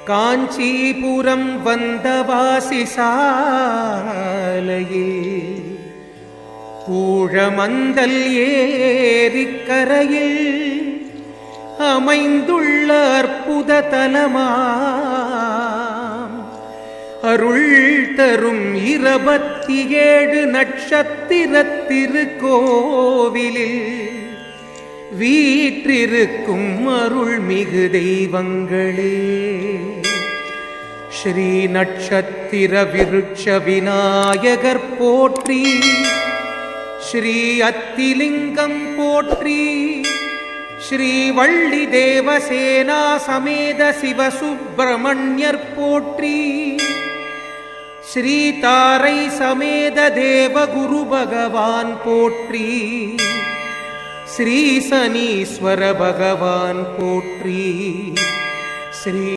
காஞ்சிபுரம் வந்தவாசி சாலையே கூழமந்தல் ஏரிக்கரையில் அமைந்துள்ள அற்புத தலமாம் அருள் தரும் 27 நட்சத்திர திருக்கோவிலில் வீற்றிருக்கும் அருள்மிகு தெய்வங்களே. ஸ்ரீ நட்சத்திர விருட்ச விநாயகர் போற்றி, ஸ்ரீ அத்திலிங்கம் போற்றி, ஸ்ரீ வள்ளி தேவசேனா சமேத சிவசுப்பிரமணியர் போற்றி, ஸ்ரீ தாரை சமேத தேவகுரு பகவான் போற்றி, ஸ்ரீ சனீஸ்வர பகவான் போற்றி, ஸ்ரீ